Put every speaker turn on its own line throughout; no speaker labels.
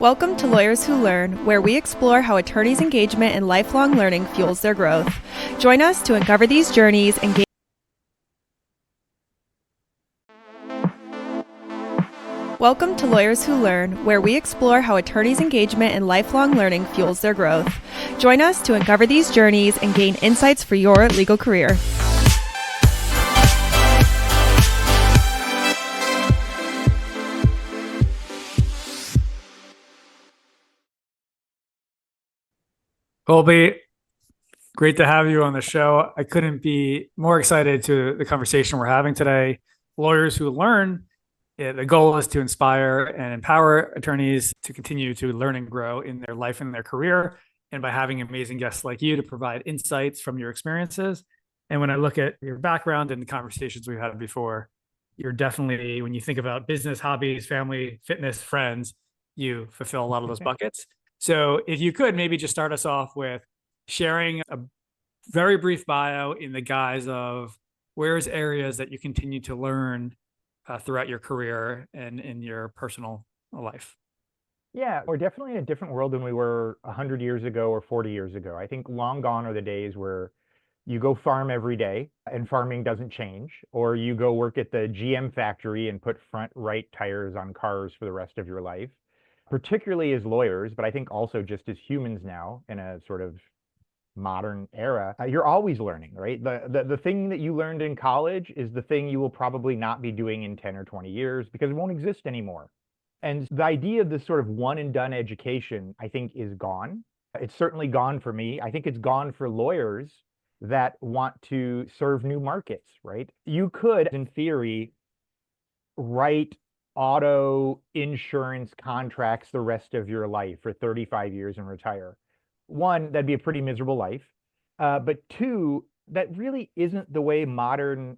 Welcome to Lawyers Who Learn, where we explore how attorneys' engagement and lifelong learning fuels their growth. Join us to uncover these journeys and gain. Welcome to Lawyers Who Learn, where we explore how attorneys' engagement and lifelong learning fuels their growth. Join us to uncover these journeys and gain insights for your legal career.
Kolby, great to have you on the show. I couldn't be more excited to the conversation we're having today. Lawyers Who Learn, the goal is to inspire and empower attorneys to continue to learn and grow in their life and their career. And by having amazing guests like you to provide insights from your experiences. And when I look at your background and the conversations we've had before, you're definitely, when you think about business, hobbies, family, fitness, friends, you fulfill a lot of those buckets. So if you could maybe just start us off with sharing a very brief bio in the guise of where's areas that you continue to learn throughout your career and in your personal life.
Yeah, we're definitely in a different world than we were 100 years ago or 40 years ago. I think long gone are the days where you go farm every day and farming doesn't change, or you go work at the GM factory and put front right tires on cars for the rest of your life, particularly as lawyers, but I think also just as humans now in a sort of modern era. You're always learning, right? The thing that you learned in college is the thing you will probably not be doing in 10 or 20 years because it won't exist anymore. And the idea of this sort of one and done education, I think, is gone. It's certainly gone for me. I think it's gone for lawyers that want to serve new markets, right? You could, in theory, write auto insurance contracts the rest of your life for 35 years and retire. One, that'd be a pretty miserable life. But two, that really isn't the way modern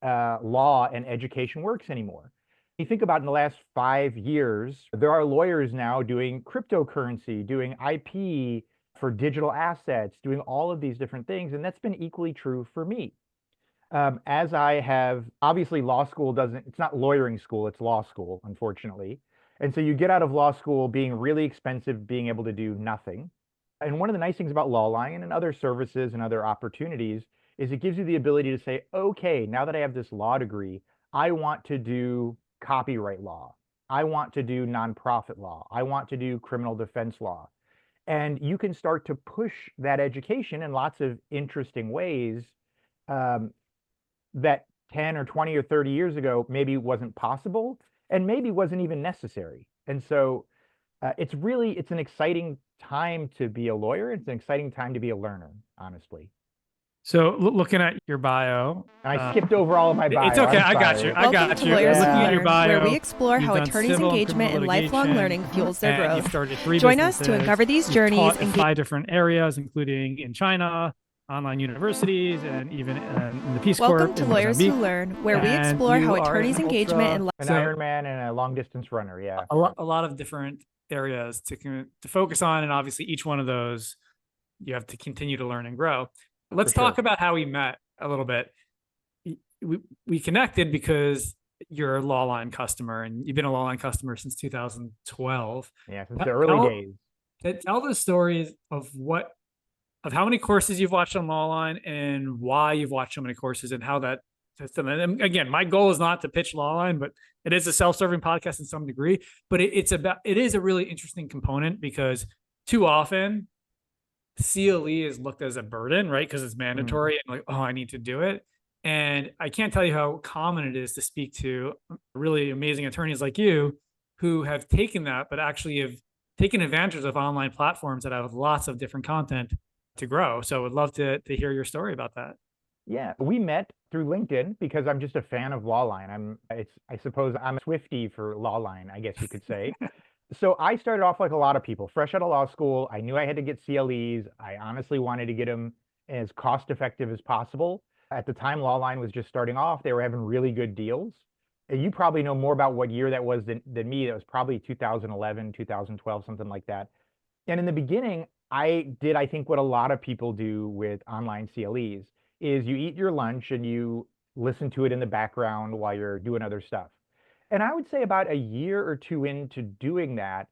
law and education works anymore. You think about in the last 5 years, there are lawyers now doing cryptocurrency, doing IP for digital assets, doing all of these different things. And that's been equally true for me. As I have, obviously law school it's not lawyering school, it's law school, unfortunately. And so you get out of law school being really expensive, being able to do nothing. And one of the nice things about LawLine and other services and other opportunities is it gives you the ability to say, okay, now that I have this law degree, I want to do copyright law. I want to do nonprofit law. I want to do criminal defense law. And you can start to push that education in lots of interesting ways that 10 or 20 or 30 years ago maybe wasn't possible and maybe wasn't even necessary. And so it's an exciting time to be a lawyer. It's an exciting time to be a learner, honestly.
So looking at your bio,
and I skipped over all of my bio.
It's okay. I got you.
Welcome to Lawyers Who
Looking at
Learn,
your bio,
where we explore how attorneys' engagement and lifelong learning fuels their growth.
You've started 3
Join us
businesses.
to uncover these
You've
journeys
taught in
and
5 different areas, including in China, online universities, and even in the Peace Corps.
Welcome to Lawyers Who Learn, where we explore how attorneys' engagement and
an Ironman and a long distance runner. Yeah,
a lot of different areas to focus on, and obviously each one of those you have to continue to learn and grow. Let's talk about how we met a little bit. We connected because you're a LawLine customer, and you've been a LawLine customer since 2012.
Yeah, since the early days.
Tell the stories of how many courses you've watched on LawLine and why you've watched so many courses and how that system. And again, my goal is not to pitch LawLine, but it is a self-serving podcast in some degree. But it is a really interesting component because too often CLE is looked as a burden, right? Because it's mandatory and like, oh, I need to do it. And I can't tell you how common it is to speak to really amazing attorneys like you who have taken that, but actually have taken advantage of online platforms that have lots of different content to grow. So I would love to hear your story about that.
Yeah, we met through LinkedIn because I'm just a fan of LawLine. I suppose I'm a Swiftie for LawLine, I guess you could say. So I started off like a lot of people, fresh out of law school. I knew I had to get CLEs. I honestly wanted to get them as cost effective as possible. At the time, LawLine was just starting off. They were having really good deals. And you probably know more about what year that was than me. That was probably 2011, 2012, something like that. And in the beginning, I think what a lot of people do with online CLEs is you eat your lunch and you listen to it in the background while you're doing other stuff. And I would say about a year or two into doing that,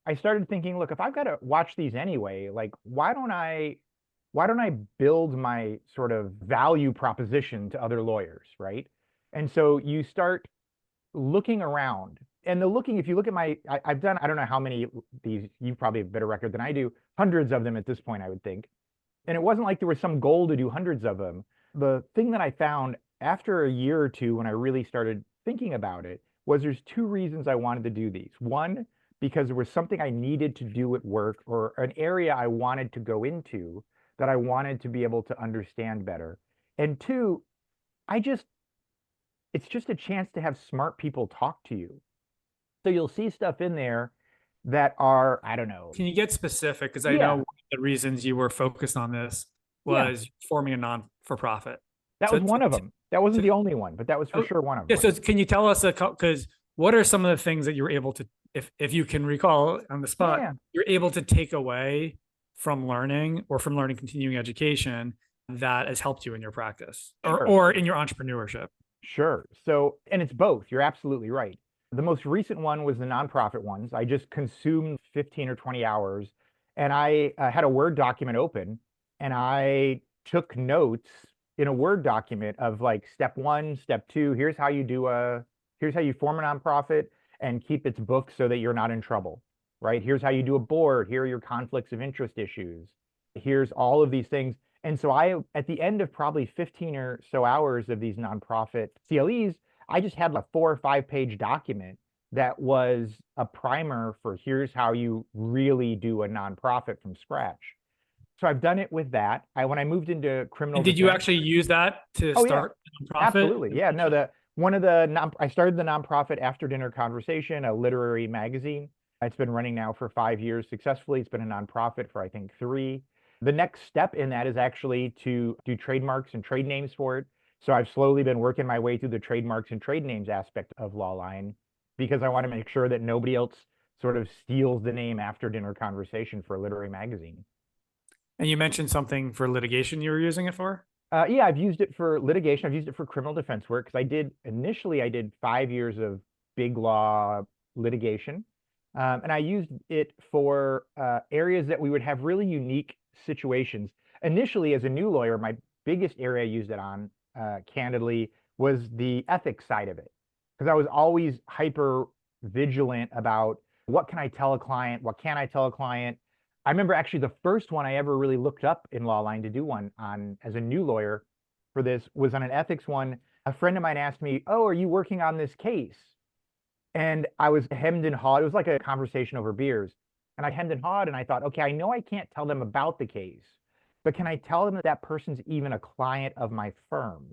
I started thinking, look, if I've got to watch these anyway, like why don't I build my sort of value proposition to other lawyers, right? And so you start looking around, and if you look at I've done, I don't know how many these, you've probably a better record than I do, hundreds of them at this point, I would think. And it wasn't like there was some goal to do hundreds of them. The thing that I found after a year or two, when I really started thinking about it, was there's two reasons I wanted to do these. One, because there was something I needed to do at work, or an area I wanted to go into that I wanted to be able to understand better. And two, it's just a chance to have smart people talk to you. So you'll see stuff in there that are, I don't know.
Can you get specific? Because I know one of the reasons you were focused on this was forming a non-for-profit.
That was one of them. That wasn't the only one, but that was for sure one of them.
Yeah. So can you tell us, because what are some of the things that you were able to, if you can recall on the spot, you're able to take away from learning, or from learning continuing education, that has helped you in your practice or in your entrepreneurship?
Sure. So, and it's both. You're absolutely right. The most recent one was the nonprofit ones. I just consumed 15 or 20 hours, and I had a Word document open, and I took notes in a Word document of like step 1, step 2. Here's how you form a nonprofit and keep its books so that you're not in trouble, right? Here's how you do a board. Here are your conflicts of interest issues. Here's all of these things. And so at the end of probably 15 or so hours of these nonprofit CLEs, I just had a 4 or 5 page document that was a primer for here's how you really do a nonprofit from scratch. So I've done it with that. When I moved into criminal
defense, did you actually use that to start the nonprofit?
Absolutely. Yeah, no, I started the nonprofit After Dinner Conversation, a literary magazine. It's been running now for 5 years successfully. It's been a nonprofit for, I think, 3. The next step in that is actually to do trademarks and trade names for it. So I've slowly been working my way through the trademarks and trade names aspect of LawLine, because I want to make sure that nobody else sort of steals the name After Dinner Conversation for a literary magazine.
And you mentioned something for litigation you were using it for?
Yeah, I've used it for litigation. I've used it for criminal defense work, because I did 5 years of big law litigation. And I used it for areas that we would have really unique situations. Initially, as a new lawyer, my biggest area I used it on, candidly, was the ethics side of it, because I was always hyper vigilant about what can I tell a client, what can't I tell a client. I remember actually the first one I ever really looked up in LawLine to do one on as a new lawyer for this was on an ethics one. A friend of mine asked me, "Oh, are you working on this case?" And I was hemmed and hawed. It was like a conversation over beers. And I hemmed and hawed, and I thought, okay, I know I can't tell them about the case, but can I tell them that that person's even a client of my firm?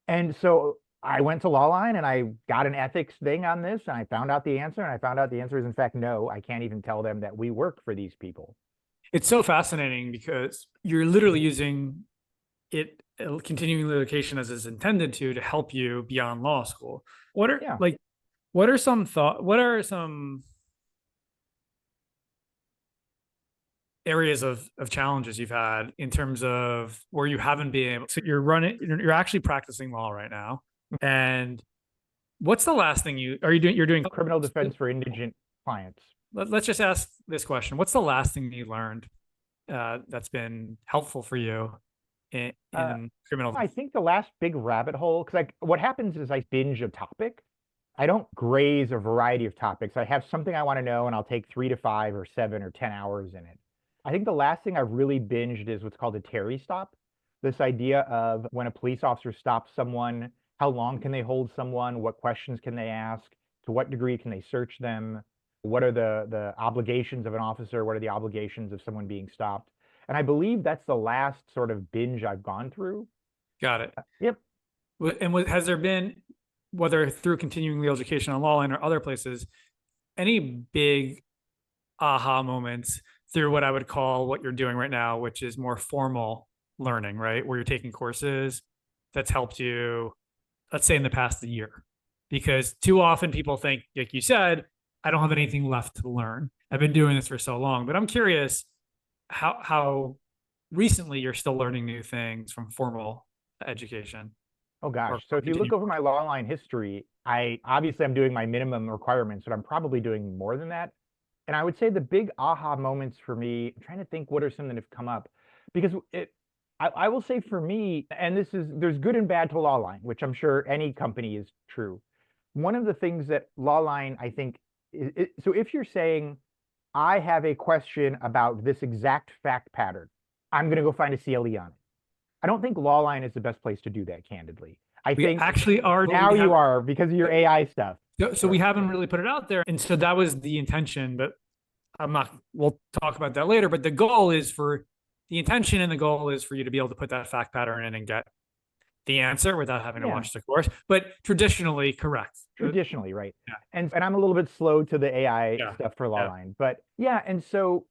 And so I went to LawLine and I got an ethics thing on this, and I found out the answer. And I found out the answer is, in fact, no, I can't even tell them that we work for these people.
It's so fascinating because you're literally using it, continuing litigation as it's intended to help you beyond law school. What are some areas of challenges you've had in terms of where you haven't been able, so you're actually practicing law right now. And what's the last thing you're doing
criminal defense for indigent clients.
Let's just ask this question. What's the last thing you learned that's been helpful for you in criminal defense?
I think the last big rabbit hole, because what happens is I binge a topic. I don't graze a variety of topics. I have something I want to know, and I'll take 3 to 5 or 7 or 10 hours in it. I think the last thing I've really binged is what's called a Terry stop. This idea of when a police officer stops someone, how long can they hold someone? What questions can they ask? To what degree can they search them? What are the obligations of an officer? What are the obligations of someone being stopped? And I believe that's the last sort of binge I've gone through.
Got it.
Yep.
And has there been, whether through continuing legal education on LawLine or other places, any big aha moments through what I would call what you're doing right now, which is more formal learning, right? Where you're taking courses that's helped you, let's say in the past year? Because too often people think, like you said, I don't have anything left to learn. I've been doing this for so long, but I'm curious how recently you're still learning new things from formal education.
Oh gosh. So if you look over my LawLine history, I'm doing my minimum requirements, but I'm probably doing more than that. And I would say the big aha moments for me, I'm trying to think what are some that have come up, because I will say for me, and there's good and bad to LawLine, which I'm sure any company is true. One of the things that LawLine, I think, so if you're saying, I have a question about this exact fact pattern, I'm going to go find a CLE on it. I don't think LawLine is the best place to do that, candidly. I think
actually are
now you are because of your AI stuff.
So we haven't really put it out there. And so that was the intention, but we'll talk about that later. But the intention and the goal is for you to be able to put that fact pattern in and get the answer without having to watch the course. But traditionally, correct.
Traditionally, right.
Yeah.
And I'm a little bit slow to the AI stuff for LawLine. But yeah, and so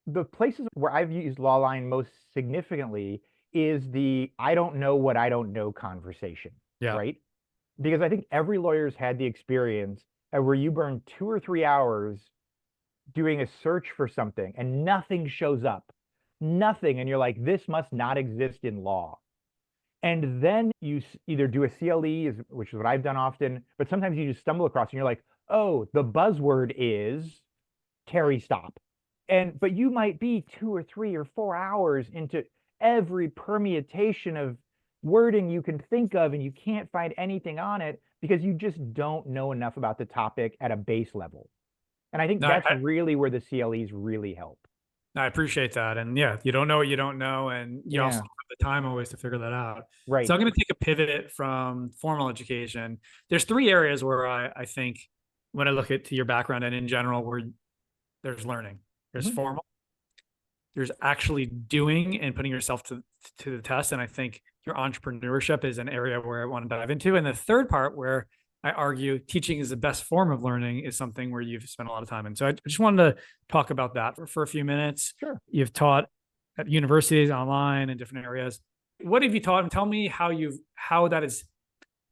the places where I've used LawLine most significantly is the I don't know what I don't know conversation. Right? Because I think every lawyer's had the experience where you burn 2 or 3 hours doing a search for something and nothing shows up. Nothing. And you're like, this must not exist in law. And then you either do a CLE, which is what I've done often, but sometimes you just stumble across and you're like, oh, the buzzword is Terry stop. But you might be 2 or 3 or 4 hours into every permutation of wording you can think of, and you can't find anything on it because you just don't know enough about the topic at a base level. And I think that's really where the CLEs really help.
I appreciate that. And yeah, you don't know what you don't know. And you also have the time always to figure that out.
Right.
So I'm going to take a pivot from formal education. There's 3 areas where I think when I look at your background and in general, where there's learning. There's formal. There's actually doing and putting yourself to the test. And I think your entrepreneurship is an area where I want to dive into. And the third part where I argue teaching is the best form of learning is something where you've spent a lot of time in. So I just wanted to talk about that for a few minutes.
Sure.
You've taught at universities, online, in different areas. What have you taught? And tell me how that has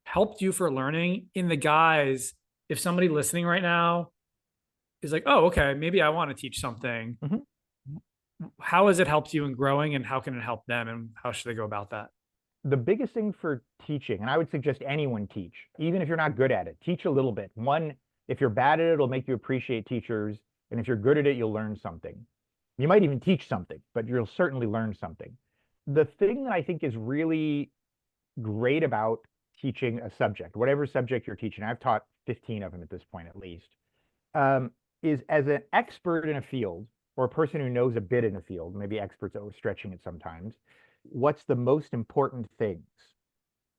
helped you for learning in the guise, if somebody listening right now is like, oh, okay, maybe I want to teach something. How has it helped you in growing, and how can it help them, and how should they go about that?
The biggest thing for teaching, and I would suggest anyone teach, even if you're not good at it, teach a little bit. One, if you're bad at it, it'll make you appreciate teachers. And if you're good at it, you'll learn something. You might even teach something, but you'll certainly learn something. The thing that I think is really great about teaching a subject, whatever subject you're teaching, I've taught 15 of them at this point, at least, is as an expert in a field, or a person who knows a bit in a field, maybe experts are stretching it sometimes, what's the most important things?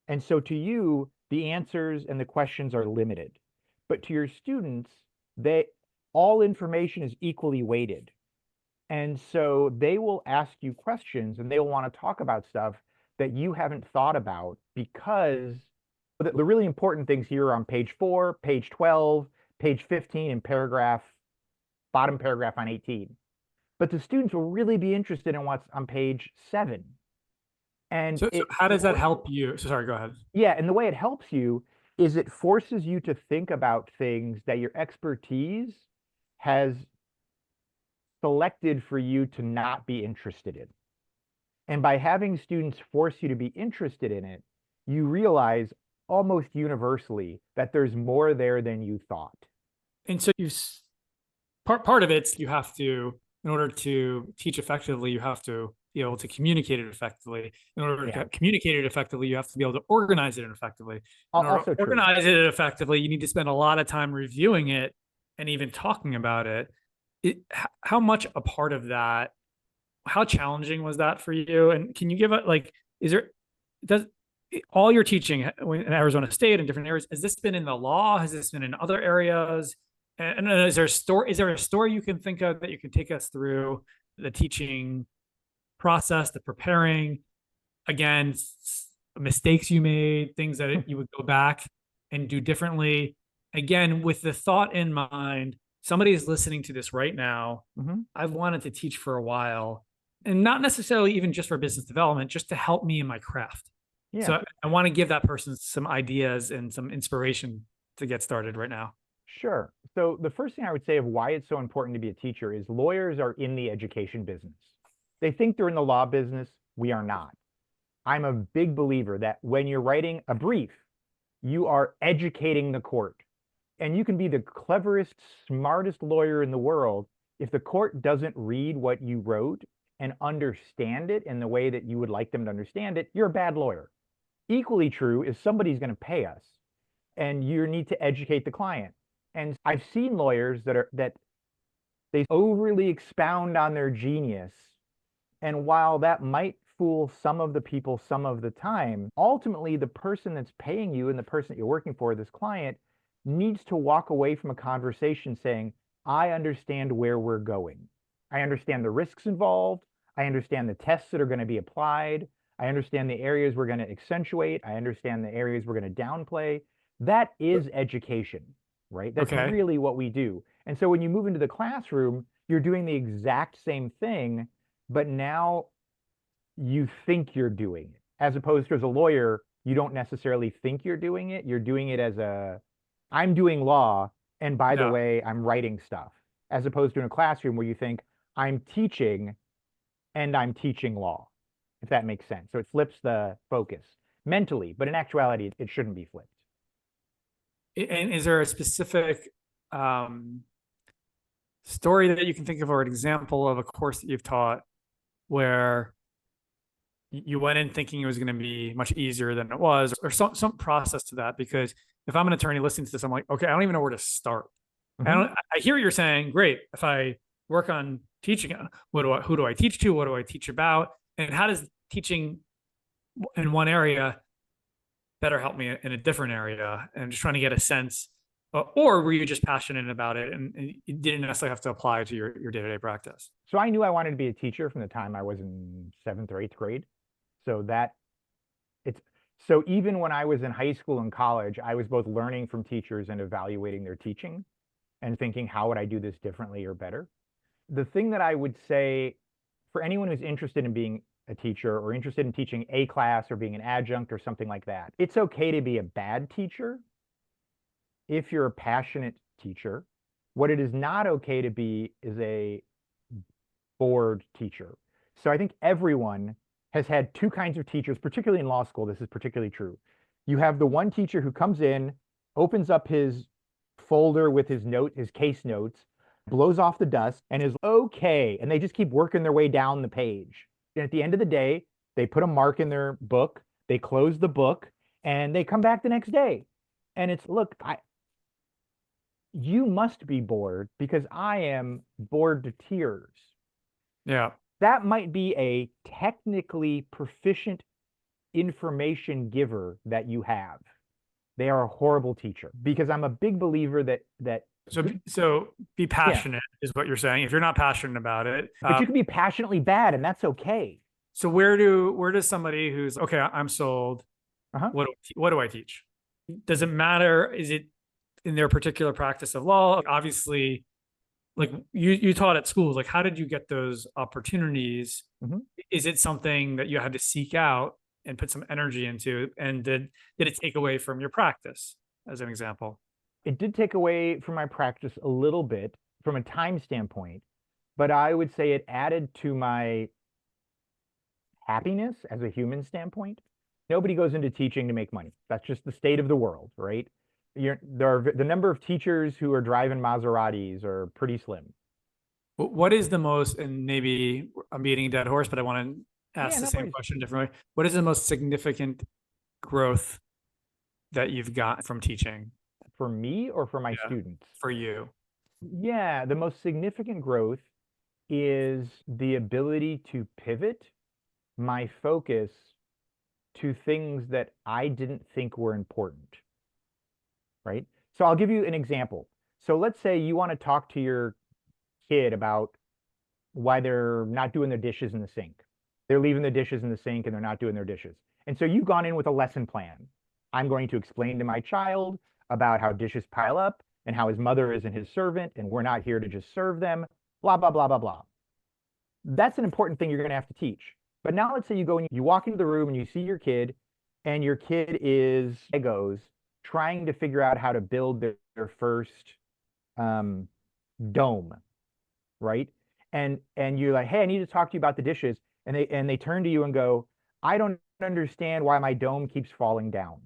And so to you, the answers and the questions are limited. But to your students, all information is equally weighted. And so they will ask you questions, and they will want to talk about stuff that you haven't thought about, because the really important things here are on page 4, page 12, page 15, and bottom paragraph on 18. But the students will really be interested in what's on page 7. And
so how does that help you? So sorry, go ahead.
Yeah, and the way it helps you is it forces you to think about things that your expertise has selected for you to not be interested in. And by having students force you to be interested in it, you realize almost universally that there's more there than you thought.
And so part of it's you have to, in order to teach effectively, you have to be able to communicate it effectively. In order to communicate it effectively, you have to be able to organize it effectively. In order to organize it effectively, you need to spend a lot of time reviewing it and even talking about it. How much a part of that, how challenging was that for you? And can you give all your teaching in Arizona State and different areas, has this been in the law? Has this been in other areas? And is there a story you can think of that you can take us through the teaching process, the preparing, again, mistakes you made, things that you would go back and do differently? Again, with the thought in mind, somebody is listening to this right now. I've wanted to teach for a while, and not necessarily even just for business development, just to help me in my craft. So I want to give that person some ideas and some inspiration to get started right now.
Sure. So the first thing I would say of why it's so important to be a teacher is lawyers are in the education business. They think they're in the law business. We are not. I'm a big believer that when you're writing a brief, you are educating the court. And you can be the cleverest, smartest lawyer in the world. If the court doesn't read what you wrote and understand it in the way that you would like them to understand it, you're a bad lawyer. Equally true is somebody's going to pay us, and you need to educate the client. And I've seen lawyers that they overly expound on their genius. And while that might fool some of the people some of the time, ultimately the person that's paying you and the person that you're working for, this client, needs to walk away from a conversation saying, I understand where we're going. I understand the risks involved. I understand the tests that are going to be applied. I understand the areas we're going to accentuate. I understand the areas we're going to downplay. That is education, right? That's
Okay.
really what we do. And so when you move into the classroom, you're doing the exact same thing, but now you think you're doing it. As opposed to as a lawyer, you don't necessarily think you're doing it. You're doing it as I'm doing law, and by the
Yeah.
way, I'm writing stuff. As opposed to in a classroom where you think, I'm teaching and I'm teaching law, if that makes sense. So it flips the focus mentally, but in actuality, it shouldn't be flipped.
And is there a specific story that you can think of, or an example of a course that you've taught where you went in thinking it was going to be much easier than it was, or some process to that? Because if I'm an attorney listening to this, I'm like, okay, I don't even know where to start.
Mhm.
I hear what you're saying. Great. If I work on teaching, who do I teach to? What do I teach about? And how does teaching in one area better help me in a different area? And I'm just trying to get a sense. Or were you just passionate about it and you didn't necessarily have to apply to your day-to-day practice?
So I knew I wanted to be a teacher from the time I was in 7th or 8th grade. So so even when I was in high school and college, I was both learning from teachers and evaluating their teaching and thinking, how would I do this differently or better? The thing that I would say for anyone who's interested in being a teacher or interested in teaching a class or being an adjunct or something like that, it's okay to be a bad teacher if you're a passionate teacher. What it is not okay to be is a bored teacher. So I think everyone has had two kinds of teachers, particularly in law school. This is particularly true. You have the one teacher who comes in, opens up his folder with his case notes, blows off the dust, and is okay. And they just keep working their way down the page. And at the end of the day, they put a mark in their book, they close the book, and they come back the next day. And it's, look, you must be bored because I am bored to tears.
Yeah.
That might be a technically proficient information giver that you have. They are a horrible teacher, because I'm a big believer that
So be passionate is what you're saying. If you're not passionate about it,
but you can be passionately bad, and that's okay.
so where does somebody who's okay, I'm sold.
Uh-huh.
What do I teach? Does it matter? Is it in their particular practice of law? Obviously, like you taught at schools. Like, how did you get those opportunities?
Mhm.
Is it something that you had to seek out and put some energy into? And did it take away from your practice, as an example?
It did take away from my practice a little bit from a time standpoint, but I would say it added to my happiness as a human standpoint. Nobody goes into teaching to make money. That's just the state of the world, right? The number of teachers who are driving Maseratis are pretty slim.
What is the most, and maybe I'm beating a dead horse, but I want to ask
Yeah,
the
no
same
worries.
question differently. What is the most significant growth that you've got from teaching
For me or for my
Yeah.
students?
for you?
Yeah, the most significant growth is the ability to pivot my focus to things that I didn't think were important, right? So I'll give you an example. So let's say you want to talk to your kid about why they're not doing their dishes in the sink. They're leaving the dishes in the sink and they're not doing their dishes. And so you've gone in with a lesson plan. I'm going to explain to my child about how dishes pile up and how his mother isn't his servant and we're not here to just serve them, blah, blah, blah, blah, blah. That's an important thing you're going to have to teach. But now let's say you go and you walk into the room and you see your kid, and your kid is Legos trying to figure out how to build their first dome, right? And you're like, hey, I need to talk to you about the dishes. And they turn to you and go, I don't understand why my dome keeps falling down.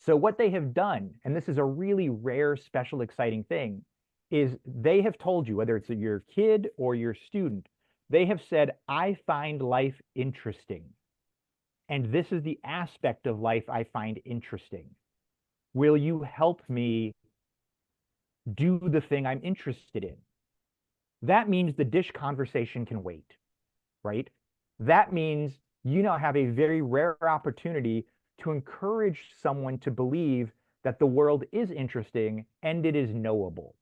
So what they have done, and this is a really rare, special, exciting thing, is they have told you, whether it's your kid or your student, they have said, I find life interesting. And this is the aspect of life I find interesting. Will you help me do the thing I'm interested in? That means the dish conversation can wait, right? That means you now have a very rare opportunity to encourage someone to believe that the world is interesting and it is knowable.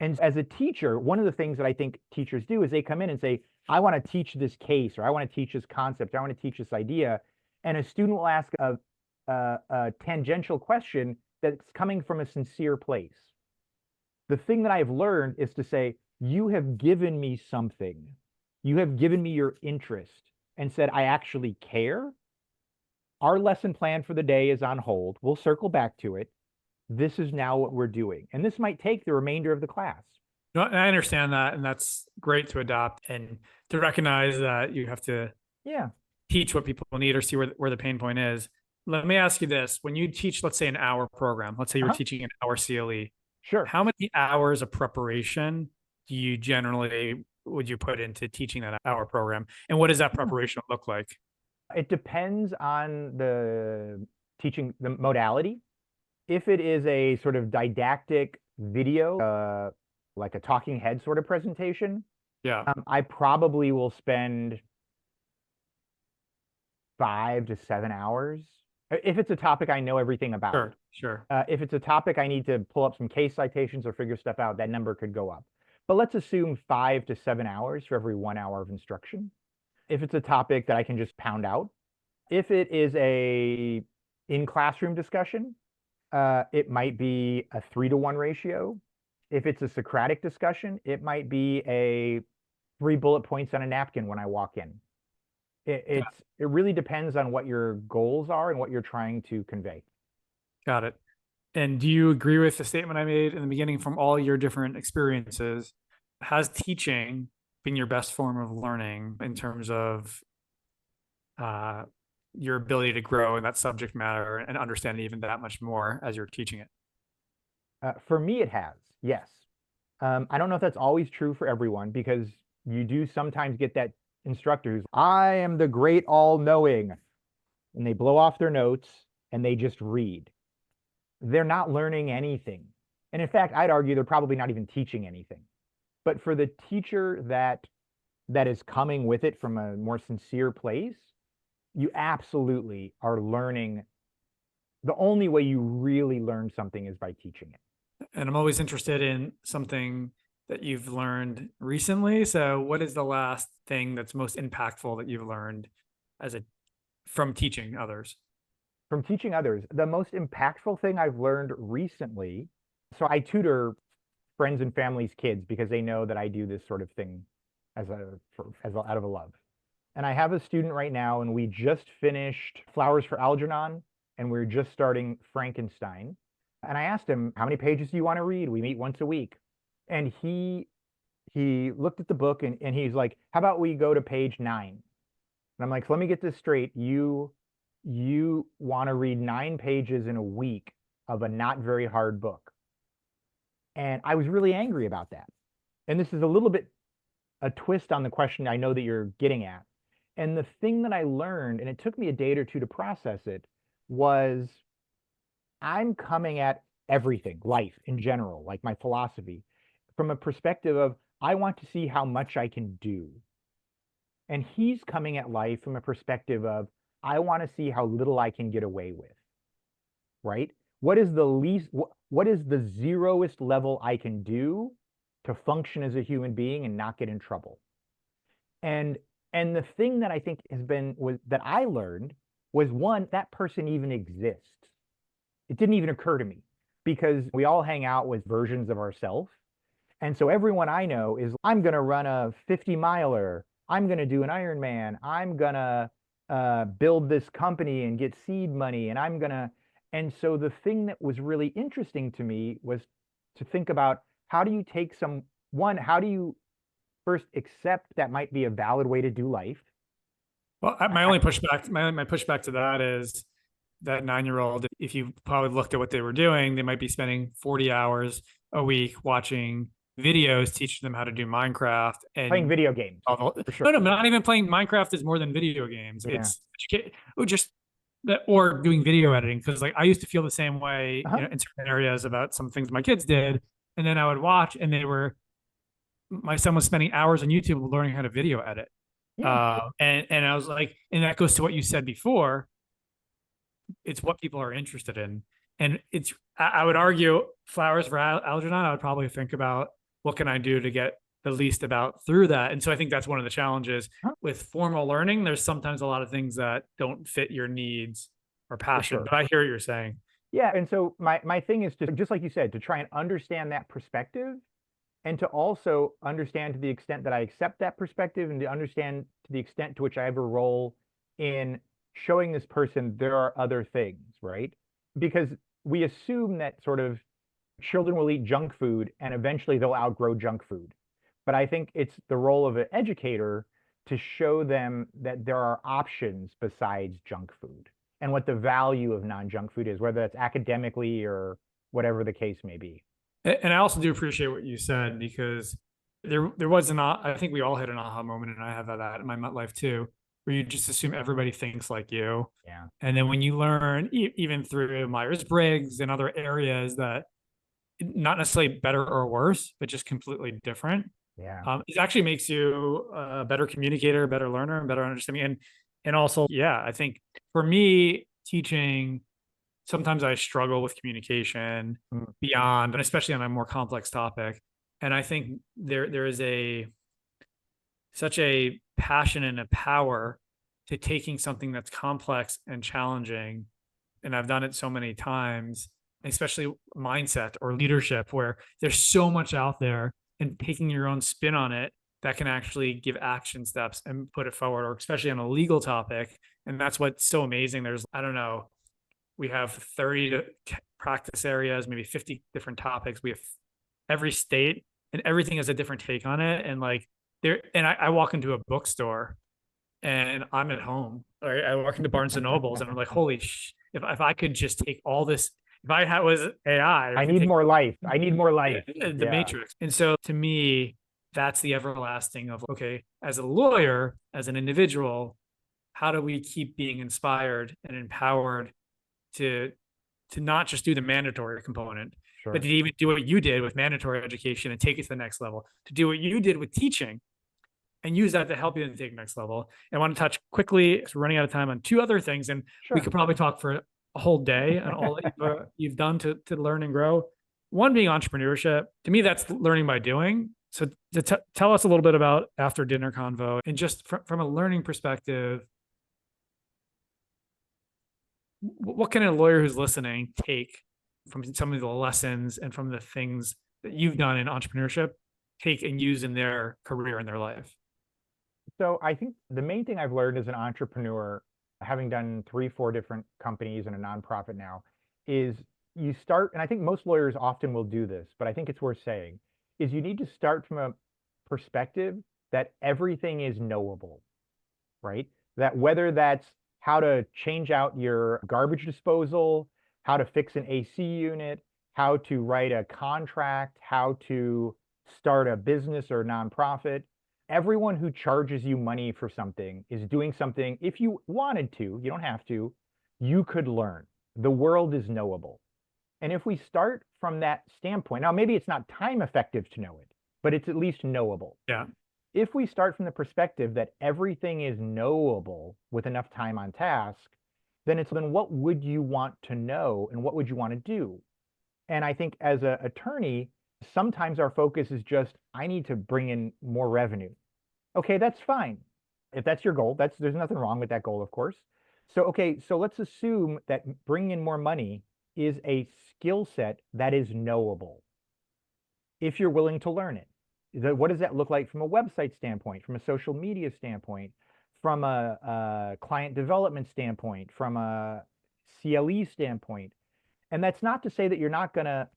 And as a teacher, one of the things that I think teachers do is they come in and say, I want to teach this case, or I want to teach this concept, or I want to teach this idea. And a student will ask a tangential question that's coming from a sincere place. The thing that I've learned is to say, you have given me something. You have given me your interest and said, I actually care. Our lesson plan for the day is on hold. We'll circle back to it. This is now what we're doing. And this might take the remainder of the class.
No, I understand that. And that's great to adopt and to recognize that you have to teach what people need or see where the pain point is. Let me ask you this. When you teach, let's say an hour program, let's say you were teaching an hour CLE.
Sure.
How many hours of preparation would you put into teaching that hour program? And what does that preparation look like?
It depends on the teaching, the modality. If it is a sort of didactic video, like a talking head sort of presentation, I probably will spend 5 to 7 hours. If it's a topic I know everything about.
Sure.
If it's a topic I need to pull up some case citations or figure stuff out, that number could go up. But let's assume 5 to 7 hours for every 1 hour of instruction. If it's a topic that I can just pound out. If it is a in-classroom discussion, it might be a 3-to-1 ratio. If it's a Socratic discussion, it might be a 3 bullet points on a napkin when I walk in. It really depends on what your goals are and what you're trying to convey.
Got it. And do you agree with the statement I made in the beginning from all your different experiences? Has teaching been your best form of learning in terms of your ability to grow in that subject matter and understand it even that much more as you're teaching it?
For me, it has, yes. I don't know if that's always true for everyone, because you do sometimes get that instructor who's, I am the great all-knowing, and they blow off their notes and they just read. They're not learning anything. And in fact, I'd argue they're probably not even teaching anything. But for the teacher that is coming with it from a more sincere place, you absolutely are learning. The only way you really learn something is by teaching it.
And I'm always interested in something that you've learned recently. So what is the last thing that's most impactful that you've learned from teaching others?
From teaching others, the most impactful thing I've learned recently, so I tutor friends and family's kids because they know that I do this sort of thing out of a love. And I have a student right now, and we just finished Flowers for Algernon, and we're just starting Frankenstein. And I asked him, how many pages do you want to read? We meet once a week. And he looked at the book and he's like, how about we go to page 9? And I'm like, so let me get this straight. You want to read 9 pages in a week of a not very hard book. And I was really angry about that. And this is a little bit a twist on the question I know that you're getting at. And the thing that I learned, and it took me a day or two to process it, was I'm coming at everything, life in general, like my philosophy, from a perspective of, I want to see how much I can do. And he's coming at life from a perspective of, I want to see how little I can get away with, right? What is the zeroest level I can do to function as a human being and not get in trouble? And the thing that I think that I learned was, one, that person even exists. It didn't even occur to me, because we all hang out with versions of ourselves. And so everyone I know is, I'm going to run a 50-miler. I'm going to do an Ironman. I'm going to build this company and get seed money. And so the thing that was really interesting to me was to think about, how do you take how do you first accept that might be a valid way to do life?
Well, my pushback to that is, that 9-year-old, if you probably looked at what they were doing, they might be spending 40 hours a week watching videos teaching them how to do Minecraft and
Playing video games, for sure.
No, not even playing Minecraft is more than video games.
Yeah.
It's just that, or doing video editing. Cause like I used to feel the same way, in certain areas about some things my kids did. And then I would watch and my son was spending hours on YouTube learning how to video edit.
Yeah.
And I was like, and that goes to what you said before. It's what people are interested in. And I would argue flowers for Algernon, I would probably think about what can I do to get the least about through that. And so I think that's one of the challenges with formal learning. There's sometimes a lot of things that don't fit your needs or passion, but I hear what you're saying.
Yeah. And so my thing is to, just like you said, to try and understand that perspective and to also understand to the extent that I accept that perspective and to understand to the extent to which I have a role in showing this person there are other things, right? Because we assume that sort of children will eat junk food and eventually they'll outgrow junk food. But I think it's the role of an educator to show them that there are options besides junk food and what the value of non-junk food is, whether that's academically or whatever the case may be.
And I also do appreciate what you said, because there was I think we all had an aha moment, and I have that in my life too, where you just assume everybody thinks like you.
Yeah.
And then when you learn, even through Myers-Briggs and other areas, that not necessarily better or worse, but just completely different.
Yeah.
It actually makes you a better communicator, a better learner, and better understanding. And also, yeah, I think for me, teaching, sometimes I struggle with communication beyond, and especially on a more complex topic. And I think there is such a passion and a power to taking something that's complex and challenging. And I've done it so many times, especially mindset or leadership, where there's so much out there, and taking your own spin on it that can actually give action steps and put it forward, or especially on a legal topic. And that's what's so amazing. There's, I don't know, we have 30 practice areas, maybe 50 different topics. We have every state, and everything has a different take on it. And like I walk into a bookstore and I'm at home. I walk into Barnes and Nobles and I'm like, holy if I could just take all this, if I was AI,
I need more life. I need more life.
The Matrix. And so to me, that's the everlasting of, okay, as a lawyer, as an individual, how do we keep being inspired and empowered to not just do the mandatory component, but to even do what you did with mandatory education and take it to the next level, to do what you did with teaching and use that to help you to take the next level. And I want to touch quickly, because we're running out of time, on 2 other things. And we could probably talk for a whole day on all that you've done to learn and grow. One being entrepreneurship. To me, that's learning by doing. So tell us a little bit about after dinner convo, and just from a learning perspective, what can a lawyer who's listening take from some of the lessons and from the things that you've done in entrepreneurship, take and use in their career and their life?
So I think the main thing I've learned as an entrepreneur, having done 3-4 different companies and a nonprofit now, is you start, and I think most lawyers often will do this, but I think it's worth saying, is you need to start from a perspective that everything is knowable, right? That whether that's how to change out your garbage disposal, how to fix an AC unit, how to write a contract, how to start a business or a nonprofit, everyone who charges you money for something is doing something, if you wanted to, you don't have to, you could learn. The world is knowable. And if we start from that standpoint, now maybe it's not time effective to know it, but it's at least knowable.
Yeah.
If we start from the perspective that everything is knowable with enough time on task, then what would you want to know and what would you want to do? And I think as an attorney, sometimes our focus is just, I need to bring in more revenue. Okay, that's fine. If that's your goal, there's nothing wrong with that goal, of course. So, okay, so let's assume that bringing in more money is a skill set that is knowable, if you're willing to learn it. What does that look like from a website standpoint, from a social media standpoint, from a client development standpoint, from a CLE standpoint? And that's not to say that you're not going to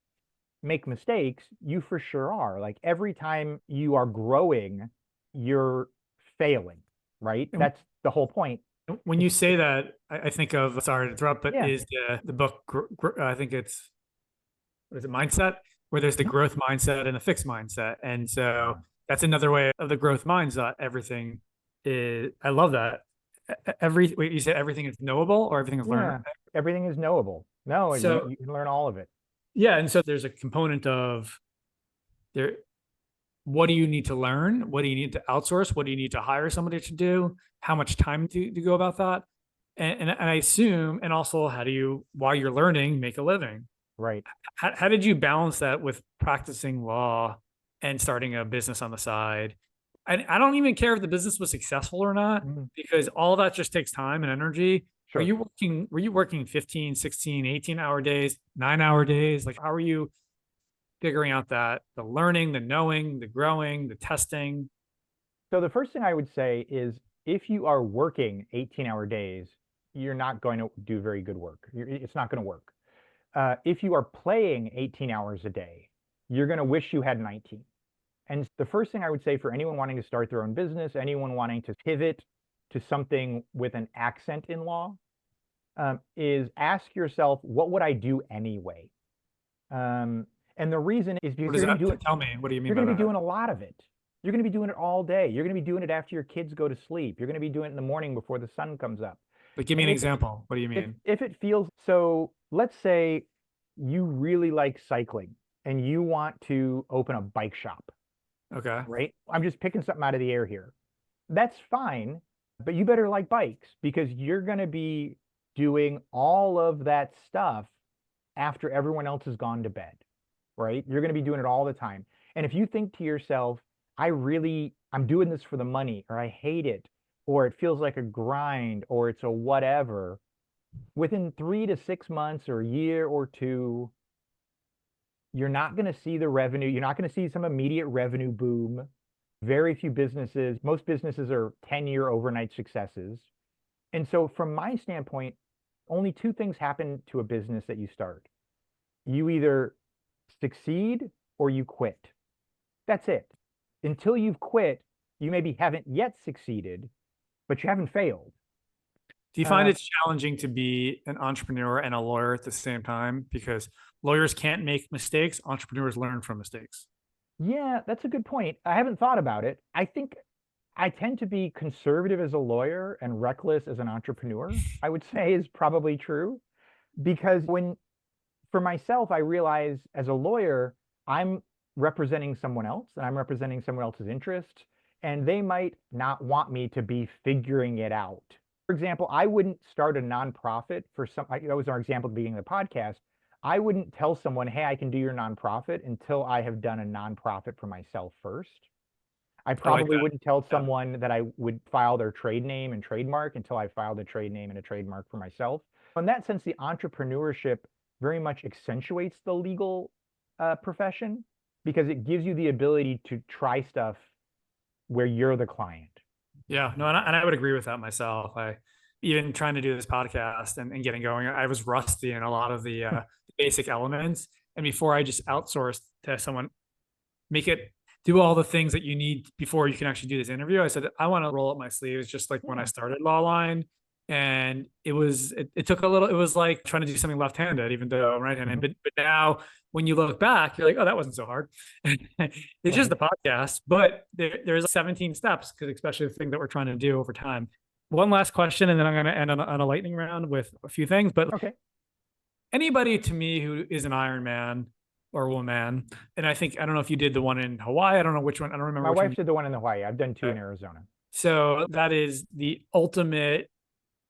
make mistakes. You for sure are. Like every time you are growing, you're failing, right? That's the whole point.
When you say that, I think of, sorry to interrupt, but
Yeah.
is the book, I think it's, what is it, Mindset, where there's the growth mindset and the fixed mindset. And so that's another way of the growth mindset. Everything is, I love that. Wait, you said everything is knowable or everything is learned?
Everything is knowable. No,
So
you can learn all of it.
yeah. And so there's a component of there, what do you need to learn? What do you need to outsource? What do you need to hire somebody to do? How much time to go about that? And I assume, and also how do you, while you're learning, make a living?
Right.
How did you balance that with practicing law and starting a business on the side? I don't even care if the business was successful or not, because all that just takes time and energy.
Sure.
Were you working 15, 16, 18-hour days, 9-hour days? Like, how are you figuring out that the learning, the knowing, the growing, the testing?
So the first thing I would say is if you are working 18-hour days, you're not going to do very good work. It's not going to work. If you are playing 18 hours a day, you're going to wish you had 19. And the first thing I would say for anyone wanting to start their own business, anyone wanting to pivot to something with an accent in law, is ask yourself, what would I do anyway? And the reason is because you're going to do it.
Tell me, what do you mean?
You're going to be doing a lot of it. You're going to be doing it all day. You're going to be doing it after your kids go to sleep. You're going to be doing it in the morning before the sun comes up.
But give me an example. What do you mean?
If it feels so, let's say you really like cycling and you want to open a bike shop.
Okay.
Right? I'm just picking something out of the air here. That's fine, but you better like bikes because you're going to be doing all of that stuff after everyone else has gone to bed, right? You're going to be doing it all the time. And if you think to yourself, I'm doing this for the money, or I hate it, or it feels like a grind, or it's a whatever, within 3 to 6 months or a year or two, you're not going to see the revenue. You're not going to see some immediate revenue boom. Very few businesses, most businesses are 10-year overnight successes. And so from my standpoint, only two things happen to a business that you start. You either succeed or you quit. That's it. Until you've quit, you maybe haven't yet succeeded, but you haven't failed.
Do you find it's challenging to be an entrepreneur and a lawyer at the same time? Because lawyers can't make mistakes. Entrepreneurs learn from mistakes.
Yeah, that's a good point. I haven't thought about it. I think I tend to be conservative as a lawyer and reckless as an entrepreneur, I would say is probably true. Because for myself, I realize as a lawyer, I'm representing someone else and I'm representing someone else's interest, and they might not want me to be figuring it out. For example, I wouldn't start a nonprofit that was our example at the beginning of the podcast. I wouldn't tell someone, hey, I can do your nonprofit until I have done a nonprofit for myself first. I probably wouldn't tell someone that I would file their trade name and trademark until I filed a trade name and a trademark for myself. In that sense, the entrepreneurship very much accentuates the legal profession because it gives you the ability to try stuff where you're the client.
Yeah, no, and I would agree with that myself. Even trying to do this podcast and getting going, I was rusty in a lot of the basic elements. And before I just outsourced to someone, do all the things that you need before you can actually do this interview. I said, I want to roll up my sleeves just like when I started LawLine. And it took a little, it was like trying to do something left-handed, even though I'm right-handed. But now when you look back, you're like, oh, that wasn't so hard. It's just the podcast, but there's 17 steps, because especially the thing that we're trying to do over time. One last question, and then I'm going to end on a lightning round with a few things. But anybody to me who is an Ironman or woman, and I don't know if you did the one in Hawaii. I don't know which one. I don't remember.
My wife did the one in Hawaii. I've done two in Arizona. So
that is the ultimate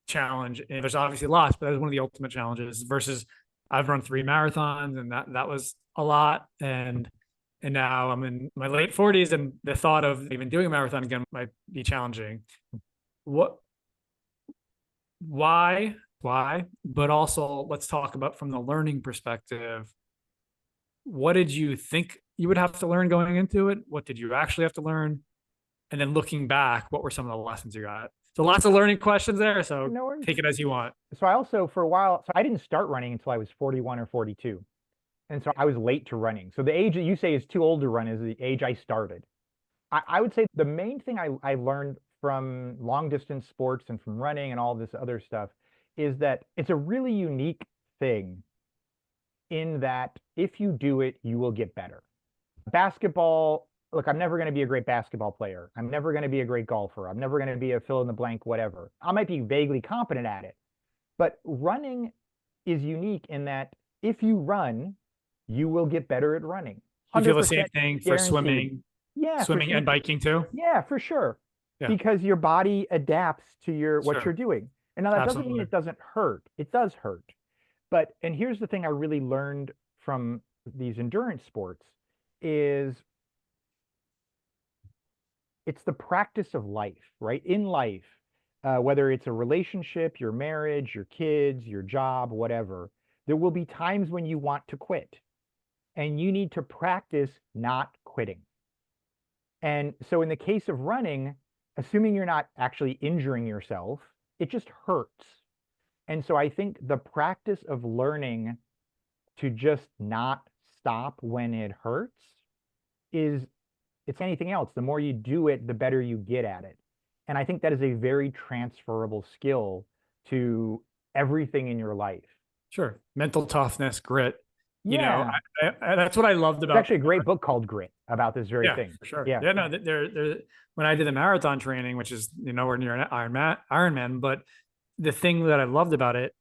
challenge. And there's obviously lots, but that was one of the ultimate challenges versus I've run 3 marathons, and that was a lot. And now I'm in my late 40s, and the thought of even doing a marathon again might be challenging. Why? But also, let's talk about from the learning perspective. What did you think you would have to learn going into it? What did you actually have to learn? And then looking back, what were some of the lessons you got? So lots of learning questions there. So take it as you want.
So I also, for a while, I didn't start running until I was 41 or 42. And so I was late to running. So the age that you say is too old to run is the age I started. I would say the main thing I learned from long distance sports and from running and all this other stuff is that it's a really unique thing in that if you do it, you will get better. Basketball, look, I'm never going to be a great basketball player. I'm never going to be a great golfer. I'm never going to be a fill in the blank, whatever. I might be vaguely competent at it. But running is unique in that if you run, you will get better at running.
You feel the same thing for
guaranteed.
swimming,
Yeah,
swimming and biking too?
Yeah, for sure.
Yeah.
Because your body adapts to what you're doing. And now that doesn't mean it doesn't hurt. It does hurt. But, and here's the thing I really learned from these endurance sports is it's the practice of life, right? In life, whether it's a relationship, your marriage, your kids, your job, whatever, there will be times when you want to quit. And you need to practice not quitting. And so in the case of running, assuming you're not actually injuring yourself, it just hurts. And so I think the practice of learning to just not stop when it hurts it's anything else. The more you do it, the better you get at it. And I think that is a very transferable skill to everything in your life.
Sure. Mental toughness, grit.
Yeah.
You know, I that's what I loved about.
There's actually a great book called Grit about this very thing.
For sure.
Yeah.
No, when I did the marathon training, which is nowhere near an Ironman, but the thing that I loved about it,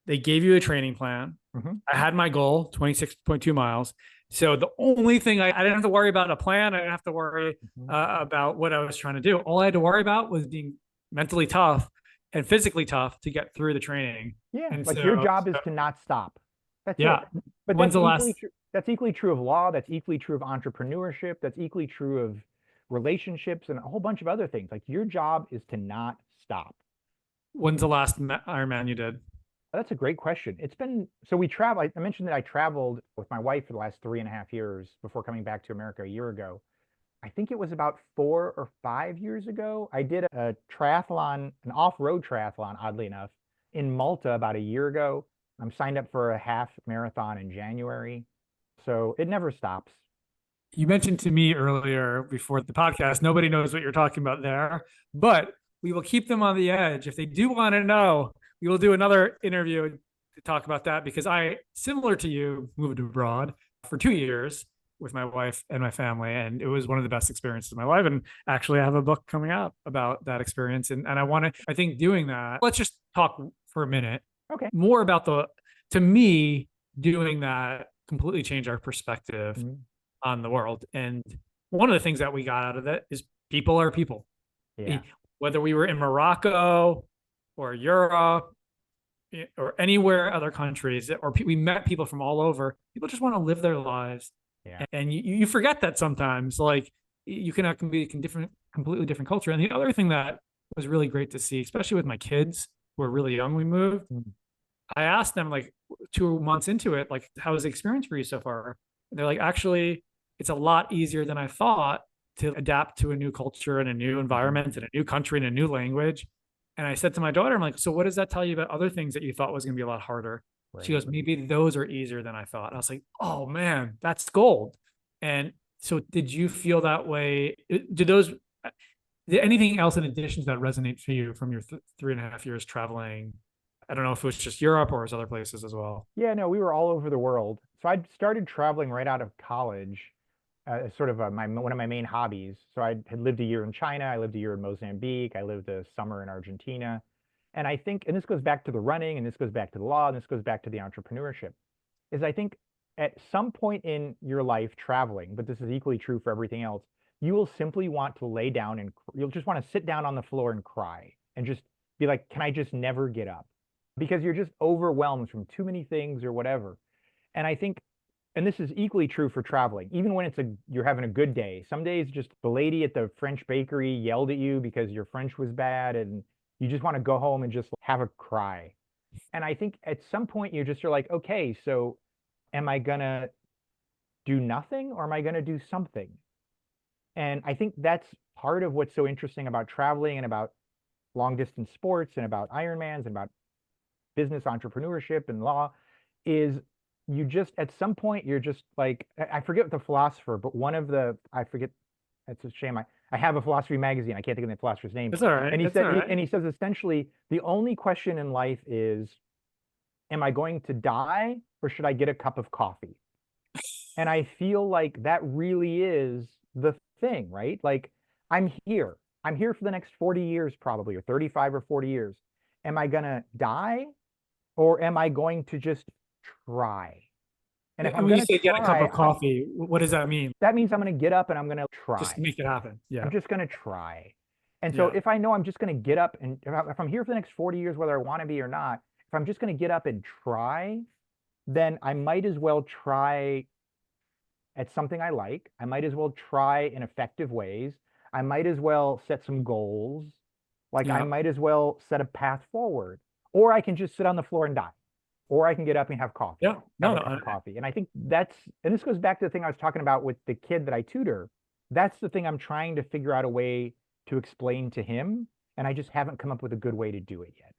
they gave you a training plan.
Mm-hmm.
I had my goal, 26.2 miles. So the only thing I didn't have to worry about a plan. I didn't have to worry about what I was trying to do. All I had to worry about was being mentally tough and physically tough to get through the training.
Yeah.
And
like your job is to not stop. That's
it.
But
when's the last?
That's equally true of law. That's equally true of entrepreneurship. That's equally true of relationships and a whole bunch of other things. Like your job is to not stop.
When's the last Ironman you did?
That's a great question. It's been, so we travel. I mentioned that I traveled with my wife for the last 3.5 years before coming back to America a year ago. I think it was about 4 or 5 years ago. I did a triathlon, an off-road triathlon, oddly enough, in Malta about a year ago. I'm signed up for a half marathon in January. So it never stops.
You mentioned to me earlier before the podcast, nobody knows what you're talking about there, but we will keep them on the edge. If they do want to know, we will do another interview to talk about that because I, similar to you, moved abroad for 2 years with my wife and my family. And it was one of the best experiences of my life. And actually I have a book coming out about that experience. And I think doing that, let's just talk for a minute.
Okay.
More about to me, doing that completely changed our perspective on the world. And one of the things that we got out of it is people are people.
Yeah.
Whether we were in Morocco or Europe or anywhere other countries, or we met people from all over, people just want to live their lives.
Yeah.
And you forget that sometimes, like you can be completely different culture. And the other thing that was really great to see, especially with my kids who were really young, we moved, I asked them like 2 months into it, like, how was the experience for you so far? And they're like, actually, it's a lot easier than I thought to adapt to a new culture and a new environment and a new country and a new language. And I said to my daughter, I'm like, so what does that tell you about other things that you thought was going to be a lot harder? Right. She goes, maybe those are easier than I thought. And I was like, oh man, that's gold. And so did you feel that way? Did anything else in addition to that resonate for you from your 3.5 years traveling? I don't know if it was just Europe or it was other places as well.
Yeah, no, we were all over the world. So I started traveling right out of college. Sort of one of my main hobbies. So I had lived a year in China, I lived a year in Mozambique, I lived a summer in Argentina. And I think, and this goes back to the running, and this goes back to the law, and this goes back to the entrepreneurship, is I think at some point in your life traveling, but this is equally true for everything else, you will simply want to lay down and you'll just want to sit down on the floor and cry and just be like, can I just never get up? Because you're just overwhelmed from too many things or whatever. And I think, and this is equally true for traveling, even when you're having a good day. Some days just the lady at the French bakery yelled at you because your French was bad and you just want to go home and just have a cry. And I think at some point you're like, okay, so am I going to do nothing or am I going to do something? And I think that's part of what's so interesting about traveling and about long distance sports and about Ironmans and about business entrepreneurship and law is you just, at some point, you're just like, I forget the philosopher, but I forget, it's a shame. I have a philosophy magazine. I can't think of the philosopher's name.
It's all right.
And he
It's
said,
all right.
and he says essentially, the only question in life is, am I going to die or should I get a cup of coffee? And I feel like that really is the thing, right? Like I'm here. I'm here for the next 40 years, probably, or 35 or 40 years. Am I going to die or am I going to just try? And if
And
I'm
when you
going to
say get a cup
try,
of coffee, what does that mean?
that means I'm going to get up and I'm going to
Just
try.
make it happen. Yeah.
I'm just going to try. And so
Yeah.
if I know I'm just going to get up and if I'm here for the next 40 years, whether I want to be or not, if I'm just going to get up and try, then I might as well try at something I like. I might as well try in effective ways. I might as well set some goals. Like I
Yeah.
might as well set a path forward. Or I can just sit on the floor and die. Or I can get up and have coffee.
Yeah. No,
Have a
no.
cup of coffee. And I think that's, and this goes back to the thing I was talking about with the kid that I tutor. That's the thing I'm trying to figure out a way to explain to him. And I just haven't come up with a good way to do it yet.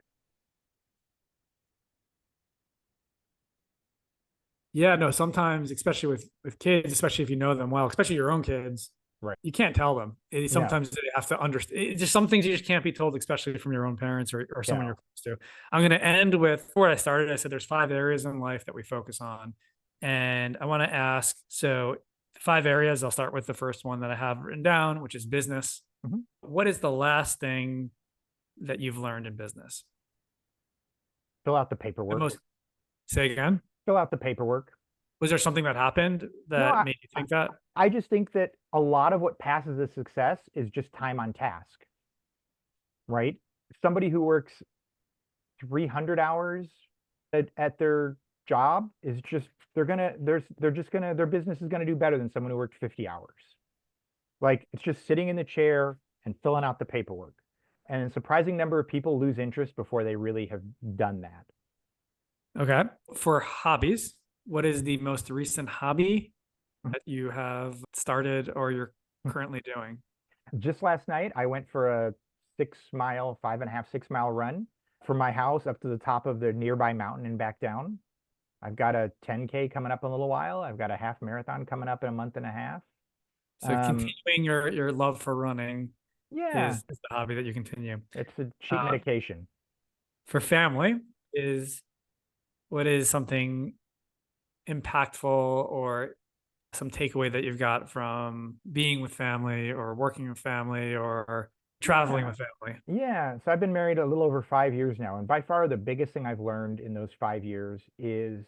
Yeah, no, sometimes, especially with kids, especially if you know them well, especially your own kids,
Right.
you can't tell them.
No.
Sometimes they have to understand. Just some things you just can't be told, especially from your own parents or someone
Yeah.
you're close to. I'm going to end with where I started. I said there's 5 areas in life that we focus on. And I want to ask, so 5 areas, I'll start with the first one that I have written down, which is business.
Mhm.
What is the last thing that you've learned in business?
Fill out the
The
paperwork.
most, say again?
Fill out the paperwork.
Was there something that happened that made you think that?
I just think that a lot of what passes as success is just time on task, right? Somebody who works 300 hours at their job is just, their business is gonna do better than someone who worked 50 hours. Like it's just sitting in the chair and filling out the paperwork. And a surprising number of people lose interest before they really have done that.
Okay. For hobbies, what is the most recent hobby that you have started or you're currently doing?
Just last night, I went for a 6-mile, 5.5, 6-mile run from my house up to the top of the nearby mountain and back down. I've got a 10K coming up in a little while. I've got a half marathon coming up in a month and a half.
So continuing your love for running is the hobby that you continue.
It's a cheap medication.
For family, what is something impactful or some takeaway that you've got from being with family or working with family or traveling with family?
Yeah. So I've been married a little over 5 years now. And by far the biggest thing I've learned in those 5 years is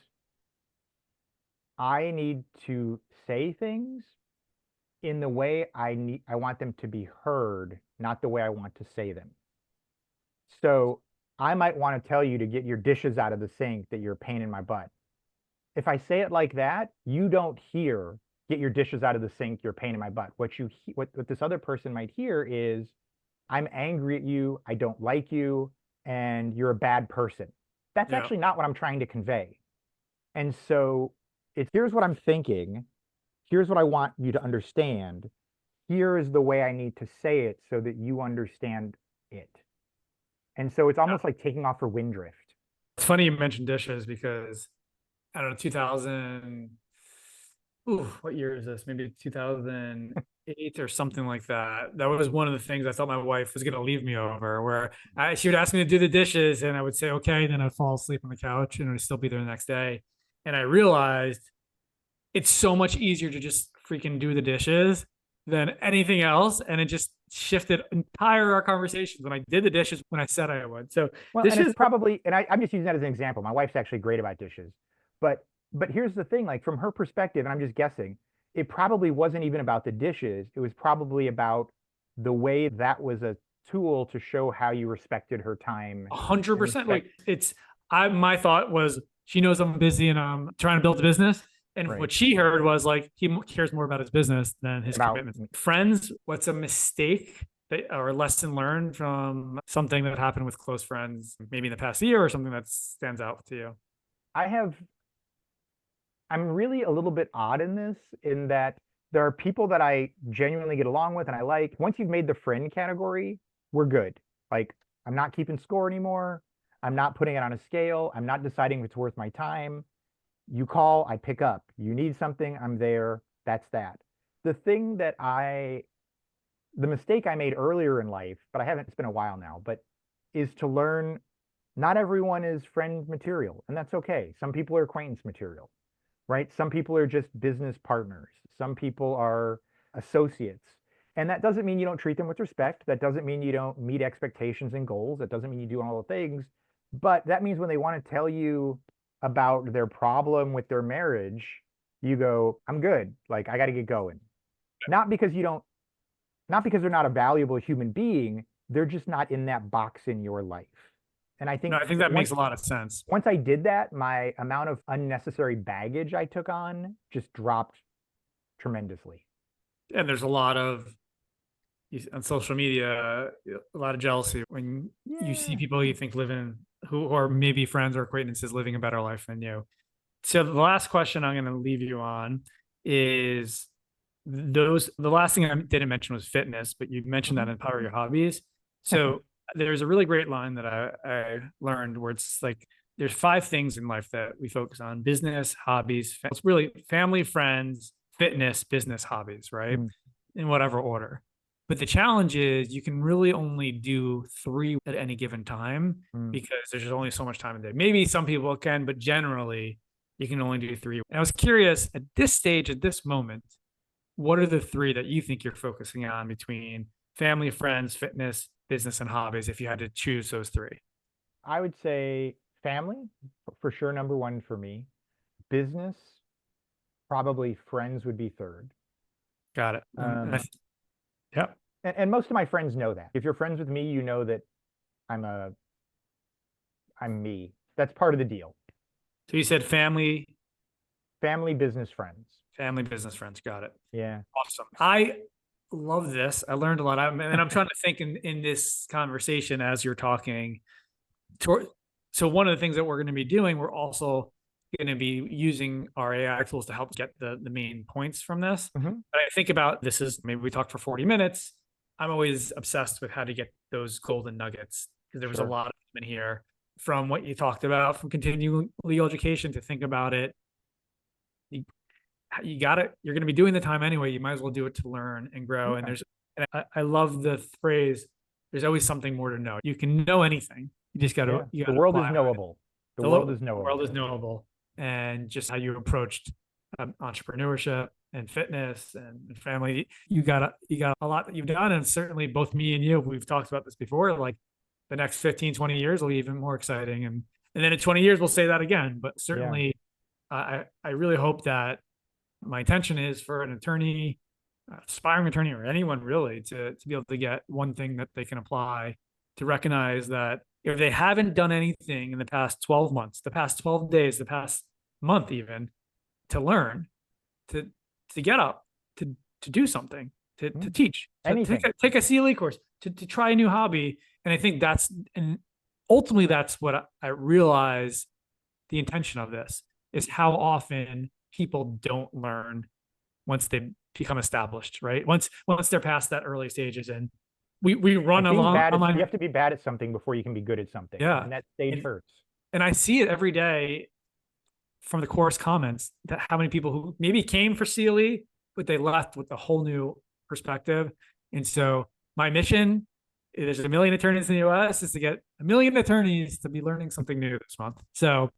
I need to say things in the way I want them to be heard, not the way I want to say them. So I might want to tell you to get your dishes out of the sink, that you're a pain in my butt. If I say it like that, you don't hear, get your dishes out of the sink, you're a pain in my butt. What this other person might hear is, I'm angry at you, I don't like you, and you're a bad person. That's actually not what I'm trying to convey. And so here's what I'm thinking. Here's what I want you to understand. Here is the way I need to say it so that you understand it. And so it's almost like taking off for wind drift.
It's funny you mentioned dishes because I don't know, 2000, what year is this? Maybe 2008 or something like that. That was one of the things I thought my wife was going to leave me over, where she would ask me to do the dishes and I would say, okay, then I'd fall asleep on the couch and I'd still be there the next day. And I realized it's so much easier to just freaking do the dishes than anything else. And it just shifted entire our conversations when I did the dishes when I said I would. So
dishes, and it's probably, and I'm just using that as an example. My wife's actually great about dishes, but here's the thing, like from her perspective, and I'm just guessing, it probably wasn't even about the dishes. It was probably about the way that was a tool to show how you respected her time.
100%. Like my thought was, she knows I'm busy and I'm trying to build a business. And what she heard was like, he cares more about his business than his commitments. Friends, what's a mistake or a lesson learned from something that happened with close friends, maybe in the past year, or something that stands out to you?
I'm really a little bit odd in this, in that there are people that I genuinely get along with and I like. Once you've made the friend category, we're good. Like, I'm not keeping score anymore. I'm not putting it on a scale. I'm not deciding if it's worth my time. You call, I pick up. You need something, I'm there. That's that. The thing that I the mistake I made earlier in life, but I haven't, it's been a while now, but is to learn not everyone is friend material, and that's okay. Some people are acquaintance material, right? Some people are just business partners. Some people are associates. And that doesn't mean you don't treat them with respect. That doesn't mean you don't meet expectations and goals. That doesn't mean you do all the things. But that means when they want to tell you about their problem with their marriage, you go, I'm good. Like, I got to get going. Not because they're not a valuable human being. They're just not in that box in your life. And I think,
No, I think that makes a lot of sense.
Once I did that, my amount of unnecessary baggage I took on just dropped tremendously.
And there's a lot of, on social media, a lot of jealousy when you see people you think who are maybe friends or acquaintances living a better life than you. So the last question I'm going to leave you on is the last thing I didn't mention was fitness, but you mentioned that in Power Your Hobbies. So there's a really great line that I learned where it's like, there's 5 things in life that we focus on: business, hobbies. It's really family, friends, fitness, business, hobbies, right? In whatever order. But the challenge is you can really only do 3 at any given time because there's just only so much time in the day. Maybe some people can, but generally you can only do 3. And I was curious, at this stage, at this moment, what are the 3 that you think you're focusing on between family, friends, fitness, business, and hobbies, if you had to choose those 3?
I would say family, for sure, number 1 for me. Business, probably friends would be 3rd.
Got it. Yep.
And most of my friends know that. If you're friends with me, you know that I'm me. That's part of the deal.
So you said family,
business, friends.
Family, business, friends. Got it.
Yeah.
Awesome. I love this. I learned a lot. And I'm trying to think in this conversation as you're talking. So one of the things that we're going to be doing, we're also going to be using our AI tools to help get the main points from this. But I think about this is, maybe we talked for 40 minutes. I'm always obsessed with how to get those golden nuggets, because there was a lot of them in here, from what you talked about, from continuing legal education to think about it. You got it. You're going to be doing the time anyway. You might as well do it to learn and grow. And I love the phrase, there's always something more to know. You can know anything. You just got to,
the world is knowable. The world is knowable.
The world is knowable. And just how you approached entrepreneurship and fitness and family, you got a lot that you've done. And certainly both me and you, we've talked about this before, like the next 15, 20 years will be even more exciting. And then in 20 years, we'll say that again. But certainly I really hope that my intention is for an attorney, aspiring attorney, or anyone really to be able to get one thing that they can apply, to recognize that if they haven't done anything in the past 12 months, the past 12 days, the past month even, to learn, to get up, to do something, to teach, to take a CLE course, to try a new hobby. And I think ultimately that's what I realize the intention of this is, how often people don't learn once they become established, right? Once they're past that early stages, and we run along.
You have to be bad at something before you can be good at something.
Yeah.
And that stage hurts.
And I see it every day from the course comments, that how many people who maybe came for CLE, but they left with a whole new perspective. And so my mission, there's 1 million attorneys in the US, is to get 1 million attorneys to be learning something new this month. So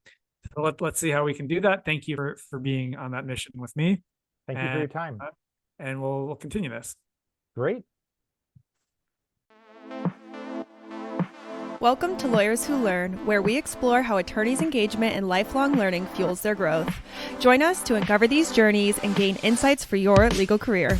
let's see how we can do that. Thank you for being on that mission with me.
Thank you for your time.
And we'll continue this.
Great.
Welcome to Lawyers Who Learn, where we explore how attorneys' engagement and lifelong learning fuels their growth. Join us to uncover these journeys and gain insights for your legal career.